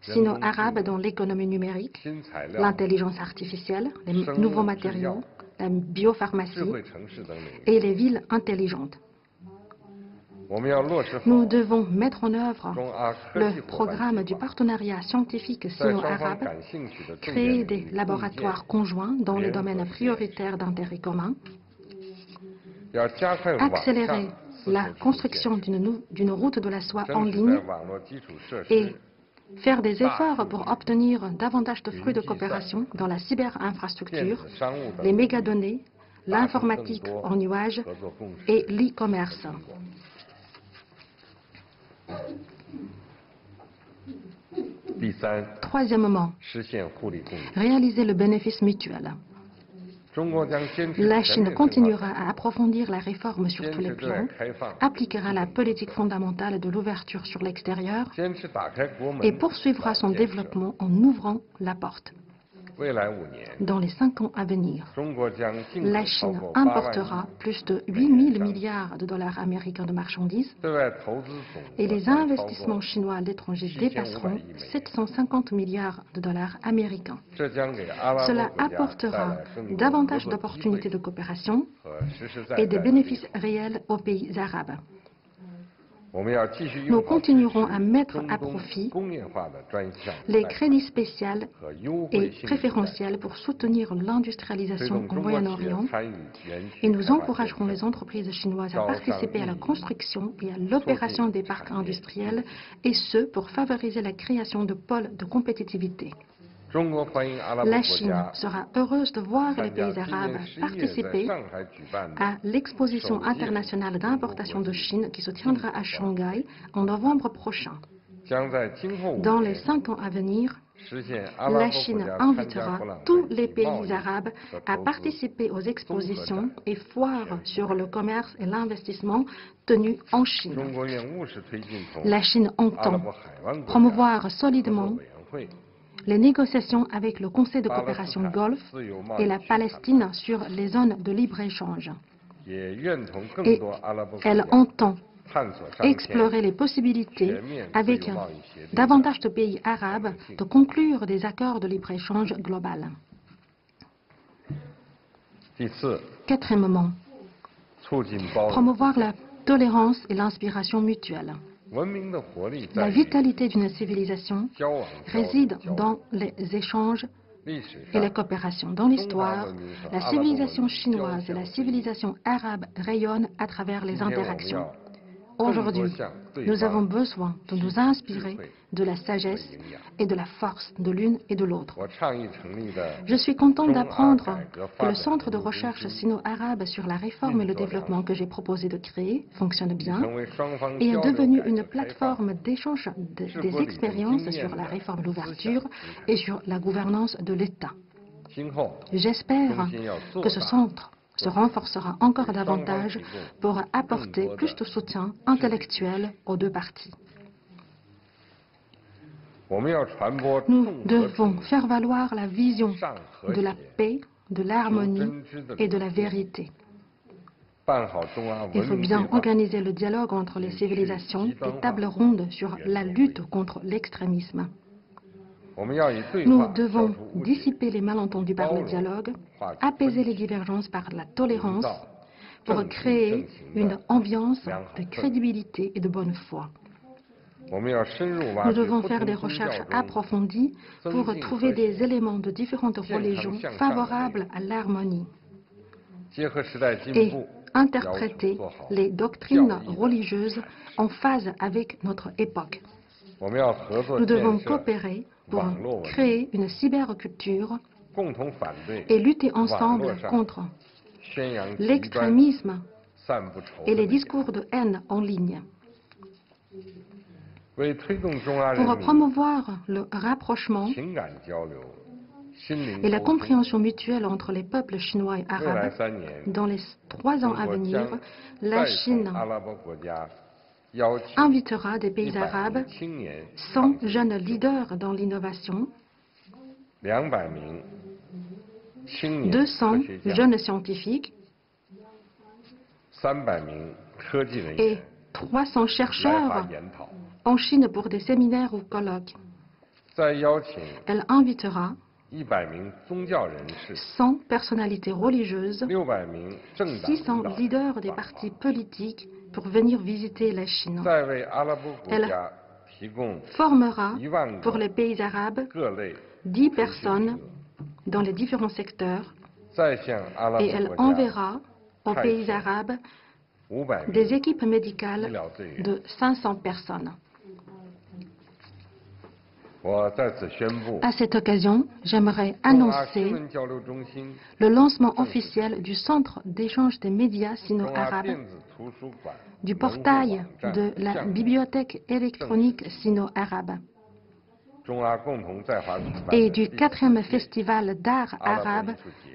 G: sino-arabes dans l'économie numérique, l'intelligence artificielle, les nouveaux matériaux, la biopharmacie et les villes intelligentes. Nous devons mettre en œuvre le programme du partenariat scientifique sino-arabe, créer des laboratoires conjoints dans les domaines prioritaires d'intérêt commun, accélérer la construction d'une route de la soie en ligne et faire des efforts pour obtenir davantage de fruits de coopération dans la cyberinfrastructure, les mégadonnées, l'informatique en nuage et l'e-commerce. Troisièmement, réaliser le bénéfice mutuel. La Chine continuera à approfondir la réforme sur tous les plans, appliquera la politique fondamentale de l'ouverture sur l'extérieur et poursuivra son développement en ouvrant la porte. Dans les 5 ans à venir, la Chine importera plus de 8 000 milliards de dollars américains de marchandises et les investissements chinois à l'étranger dépasseront 750 milliards de dollars américains. Cela apportera davantage d'opportunités de coopération et des bénéfices réels aux pays arabes. Nous continuerons à mettre à profit les crédits spéciaux et préférentiels pour soutenir l'industrialisation au Moyen-Orient et nous encouragerons les entreprises chinoises à participer à la construction et à l'opération des parcs industriels et ce pour favoriser la création de pôles de compétitivité. La Chine sera heureuse de voir les pays arabes participer à l'exposition internationale d'importation de Chine qui se tiendra à Shanghai en novembre prochain. Dans les 5 ans à venir, la Chine invitera tous les pays arabes à participer aux expositions et foires sur le commerce et l'investissement tenues en Chine. La Chine entend promouvoir solidement les négociations avec le Conseil de coopération Golfe et la Palestine sur les zones de libre-échange. Et elle entend explorer les possibilités avec davantage de pays arabes de conclure des accords de libre-échange global. Quatrièmement, promouvoir la tolérance et l'inspiration mutuelle. La vitalité d'une civilisation réside dans les échanges et la coopération. Dans l'histoire, la civilisation chinoise et la civilisation arabe rayonnent à travers les interactions. Aujourd'hui, nous avons besoin de nous inspirer de la sagesse et de la force de l'une et de l'autre. Je suis content d'apprendre que le centre de recherche sino-arabe sur la réforme et le développement que j'ai proposé de créer fonctionne bien et est devenu une plateforme d'échange des expériences sur la réforme de l'ouverture et sur la gouvernance de l'État. J'espère que ce centre se renforcera encore davantage pour apporter plus de soutien intellectuel aux deux parties. Nous devons faire valoir la vision de la paix, de l'harmonie et de la vérité. Il faut bien organiser le dialogue entre les civilisations et table ronde sur la lutte contre l'extrémisme. Nous devons dissiper les malentendus par le dialogue, apaiser les divergences par la tolérance pour créer une ambiance de crédibilité et de bonne foi. Nous devons faire des recherches approfondies pour trouver des éléments de différentes religions favorables à l'harmonie et interpréter les doctrines religieuses en phase avec notre époque. Nous devons coopérer pour créer une cyberculture et lutter ensemble contre l'extrémisme et les discours de haine en ligne. Pour promouvoir le rapprochement et la compréhension mutuelle entre les peuples chinois et arabes, dans les 3 ans à venir, la Chine invitera des pays arabes 100 jeunes leaders dans l'innovation, 200 jeunes scientifiques et 300 chercheurs en Chine pour des séminaires ou colloques. Elle invitera 100 personnalités religieuses, 600 leaders des partis politiques pour venir visiter la Chine. Elle formera pour les pays arabes 10 personnes dans les différents secteurs et elle enverra aux pays arabes des équipes médicales de 500 personnes. À cette occasion, j'aimerais annoncer le lancement officiel du Centre d'échange des médias sino-arabes, du portail de la bibliothèque électronique sino-arabe et du 4e festival d'art arabe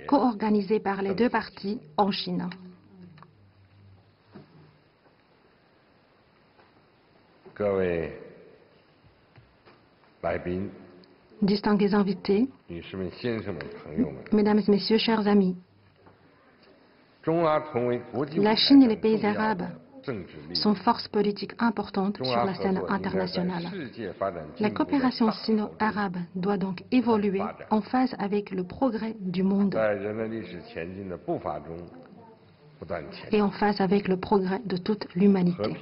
G: co-organisé par les deux parties en Chine. Distingués invités, Mesdames et Messieurs, chers amis, la Chine et les pays arabes sont forces politiques importantes sur la scène internationale. La coopération sino-arabe doit donc évoluer en phase avec le progrès du monde et en phase avec le progrès de toute l'humanité.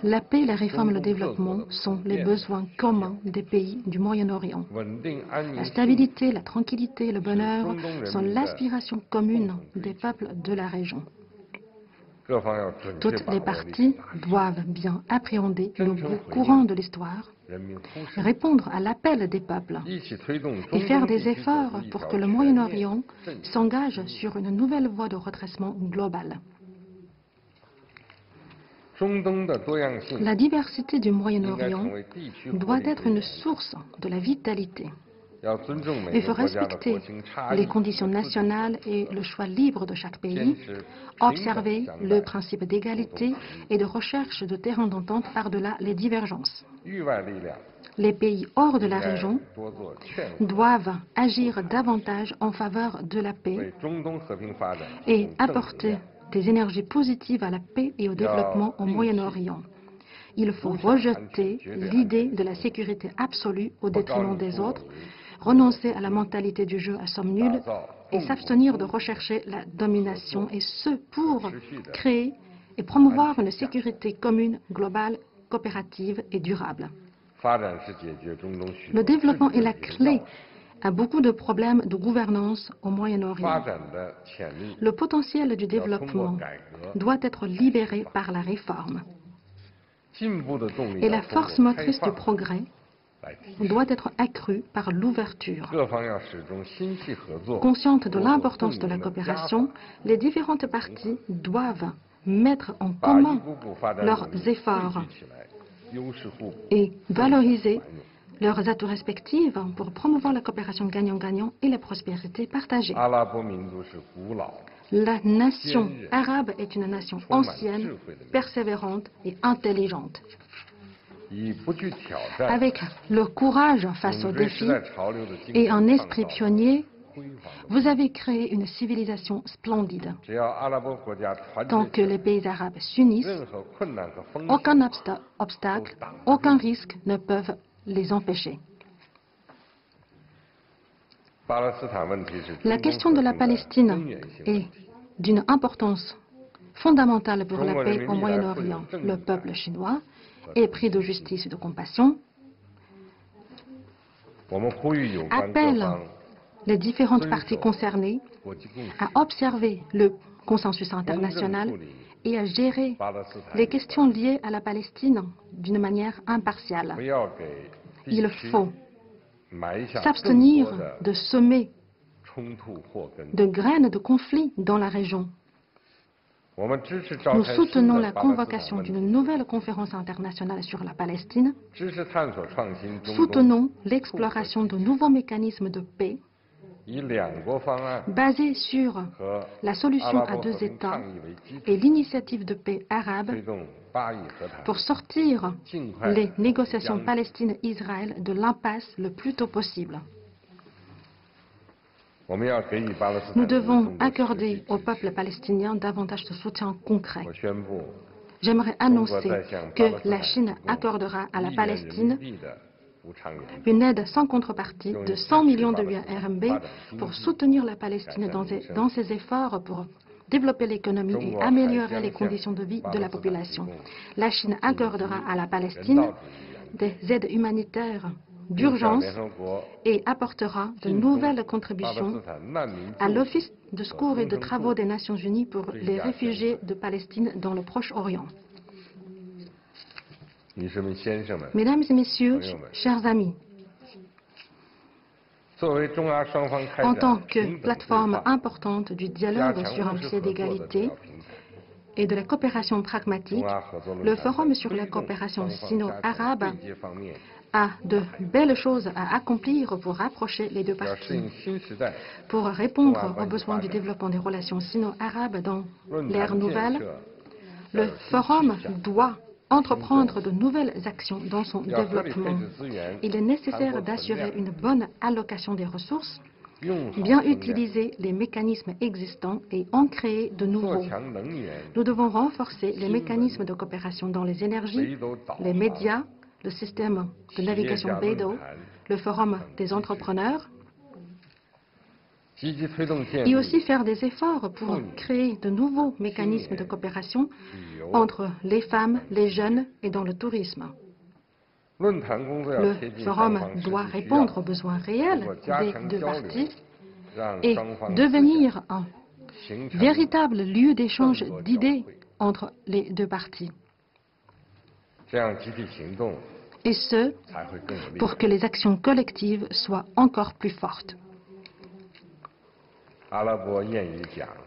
G: La paix, la réforme et le développement sont les besoins communs des pays du Moyen-Orient. La stabilité, la tranquillité et le bonheur sont l'aspiration commune des peuples de la région. Toutes les parties doivent bien appréhender le courant de l'histoire, répondre à l'appel des peuples et faire des efforts pour que le Moyen-Orient s'engage sur une nouvelle voie de redressement global. La diversité du Moyen-Orient doit être une source de la vitalité. Il faut respecter les conditions nationales et le choix libre de chaque pays, observer le principe d'égalité et de recherche de terrain d'entente par-delà les divergences. les pays hors de la région doivent agir davantage en faveur de la paix et apporter des énergies positives à la paix et au développement au Moyen-Orient. Il faut rejeter l'idée de la sécurité absolue au détriment des autres, renoncer à la mentalité du jeu à somme nulle et s'abstenir de rechercher la domination, et ce pour créer et promouvoir une sécurité commune, globale, coopérative et durable. Le développement est la clé à beaucoup de problèmes de gouvernance au Moyen-Orient. Le potentiel du développement doit être libéré par la réforme. Et la force motrice du progrès doit être accrue par l'ouverture. Conscientes de l'importance de la coopération, les différentes parties doivent mettre en commun leurs efforts et valoriser leurs atouts respectifs pour promouvoir la coopération gagnant-gagnant et la prospérité partagée. La nation arabe est une nation ancienne, persévérante et intelligente. Avec le courage face aux défis et un esprit pionnier, vous avez créé une civilisation splendide. Tant que les pays arabes s'unissent, aucun obstacle, aucun risque ne peuvent les empêcher. La question de la Palestine est d'une importance fondamentale pour la paix au Moyen-Orient. Le peuple chinois est pris de justice et de compassion, appelle les différentes parties concernées à observer le consensus international et à gérer les questions liées à la Palestine d'une manière impartiale. Il faut s'abstenir de semer de graines de conflit dans la région. Nous soutenons la convocation d'une nouvelle conférence internationale sur la Palestine. Soutenons l'exploration de nouveaux mécanismes de paix basés sur la solution à deux États et l'initiative de paix arabe pour sortir les négociations Palestine-Israël de l'impasse le plus tôt possible. Nous devons accorder au peuple palestinien davantage de soutien concret. J'aimerais annoncer que la Chine accordera à la Palestine une aide sans contrepartie de 100 millions de yuan RMB pour soutenir la Palestine dans ses efforts pour développer l'économie et améliorer les conditions de vie de la population. La Chine accordera à la Palestine des aides humanitaires d'urgence et apportera de nouvelles contributions à l'Office de secours et de travaux des Nations Unies pour les réfugiés de Palestine dans le Proche-Orient. Mesdames et messieurs, chers amis, en tant que plateforme importante du dialogue sur un pied d'égalité et de la coopération pragmatique, le Forum sur la coopération sino-arabe a de belles choses à accomplir pour rapprocher les deux parties. Pour répondre aux besoins du développement des relations sino-arabes dans l'ère nouvelle, le Forum doit entreprendre de nouvelles actions dans son développement. Il est nécessaire d'assurer une bonne allocation des ressources, bien utiliser les mécanismes existants et en créer de nouveaux. Nous devons renforcer les mécanismes de coopération dans les énergies, les médias, le système de navigation Beidou, le forum des entrepreneurs, et aussi faire des efforts pour créer de nouveaux mécanismes de coopération entre les femmes, les jeunes et dans le tourisme. Le forum doit répondre aux besoins réels des deux parties et devenir un véritable lieu d'échange d'idées entre les deux parties. Et ce, pour que les actions collectives soient encore plus fortes.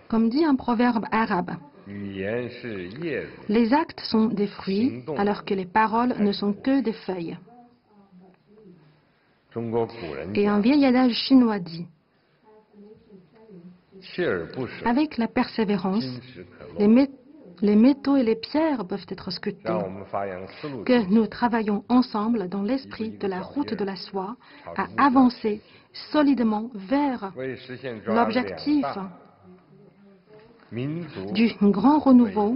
G: Comme dit un proverbe arabe, les actes sont des fruits alors que les paroles ne sont que des feuilles. Et un vieil adage chinois dit, avec la persévérance, les les métaux et les pierres peuvent être sculptés, que nous travaillons ensemble dans l'esprit de la route de la soie à avancer solidement vers l'objectif du grand renouveau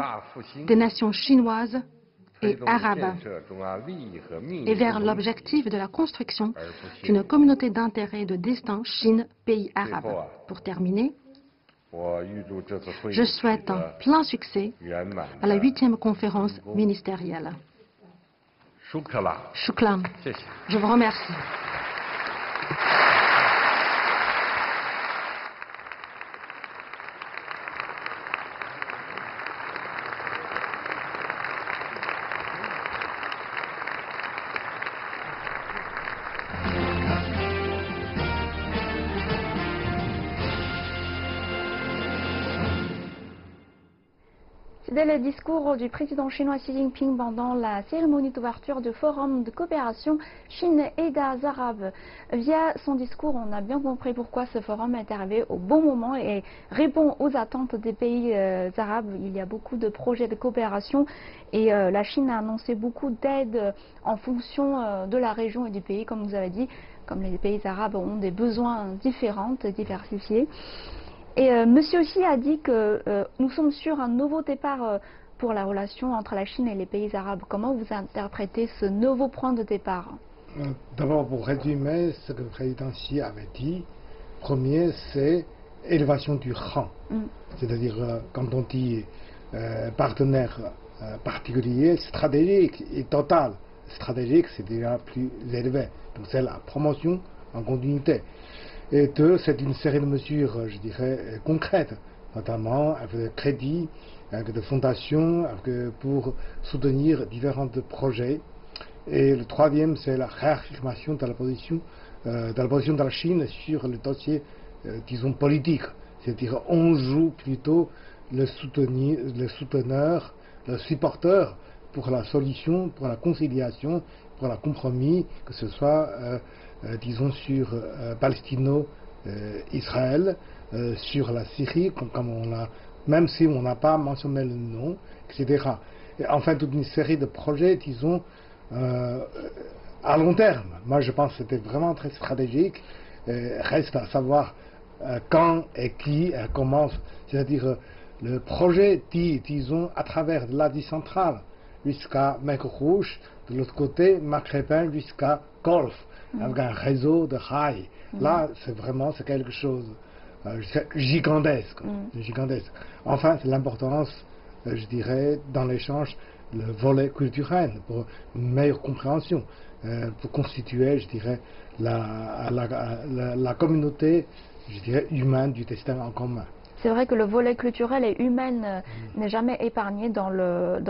G: des nations chinoises et arabes et vers l'objectif de la construction d'une communauté d'intérêt et de destin Chine-pays arabes. Pour terminer, je souhaite un plein succès à la 8e conférence ministérielle. Shukran. Je vous remercie.
A: C'était le discours du président chinois Xi Jinping pendant la cérémonie d'ouverture du Forum de coopération Chine-États arabes. Via son discours, on a bien compris pourquoi ce forum est arrivé au bon moment et répond aux attentes des pays arabes. Il y a beaucoup de projets de coopération et la Chine a annoncé beaucoup d'aides en fonction de la région et du pays, comme vous avez dit, comme les pays arabes ont des besoins différents, diversifiés. Et Monsieur Xi a dit que nous sommes sur un nouveau départ pour la relation entre la Chine et les pays arabes. Comment vous interprétez ce nouveau point de départ?
F: D'abord, pour résumer ce que le président Xi avait dit, premier, c'est élévation du rang. C'est-à-dire, quand on dit partenaire particulier, stratégique et total. Stratégique, c'est déjà plus élevé. Donc, c'est la promotion en continuité. Et deux, c'est une série de mesures, je dirais, concrètes, notamment avec des crédits, avec des fondations, pour soutenir différents projets. Et le troisième, c'est la réaffirmation de la position de la Chine sur le dossier, disons, politique. C'est-à-dire, on joue plutôt le souteneur, le supporteur pour la solution, pour la conciliation, pour le compromis, que ce soit disons sur Palestino-Israël, sur la Syrie, comme on l'a, même si on n'a pas mentionné le nom, etc. Et enfin, toute une série de projets, disons, à long terme. Moi, je pense que c'était vraiment très stratégique. Reste à savoir quand et qui commence. C'est-à-dire, le projet dit, disons, à travers l'Asie centrale jusqu'à Mer Rouge, de l'autre côté, Maghrébin jusqu'à Golfe, avec un réseau de rails. Là, c'est quelque chose gigantesque. Gigantesque. Enfin, c'est l'importance, je dirais, dans l'échange, le volet culturel, pour une meilleure compréhension, pour constituer, je dirais, la communauté, je dirais, humaine du destin en commun.
A: C'est vrai que le volet culturel et humain n'est jamais épargné dans le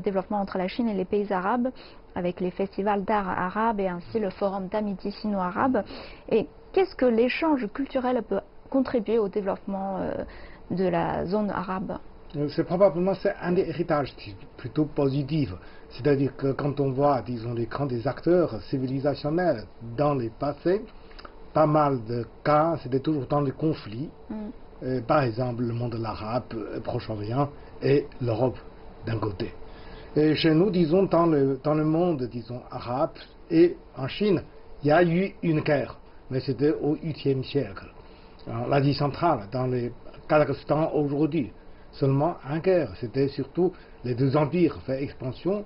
A: développement entre la Chine et les pays arabes, avec les festivals d'art arabes et ainsi le forum d'amitié sino-arabe. Et qu'est-ce que l'échange culturel peut contribuer au développement de la zone arabe?
F: C'est probablement un des héritages plutôt positifs. C'est-à-dire que quand on voit, disons, les grands acteurs civilisationnels dans les passés, pas mal de cas, c'était toujours dans les conflits. Par exemple, le monde arabe, le Proche-Orient et l'Europe d'un côté. Et chez nous, disons, dans le monde, disons, arabe et en Chine, il y a eu une guerre, mais c'était au 8e siècle. En l'Asie centrale, dans le Kazakhstan aujourd'hui, seulement une guerre. C'était surtout les deux empires fait expansion.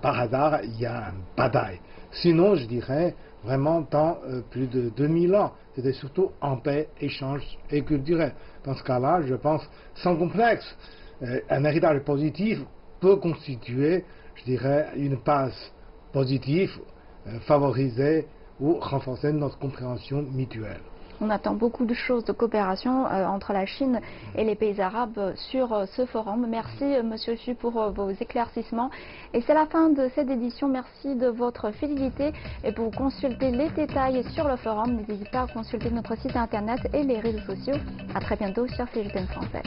F: Par hasard, il y a une bataille. Sinon, je dirais, vraiment, dans plus de 2000 ans, c'était surtout en paix, échange et culturel. Dans ce cas-là, je pense, sans complexe, un héritage positif peut constituer, je dirais, une base positive, favoriser ou renforcer notre compréhension mutuelle.
A: On attend beaucoup de choses de coopération entre la Chine et les pays arabes sur ce forum. Merci Monsieur Xu pour vos éclaircissements. Et c'est la fin de cette édition. Merci de votre fidélité. Et pour consulter les détails sur le forum, n'hésitez pas à consulter notre site internet et les réseaux sociaux. À très bientôt sur CGTN Français.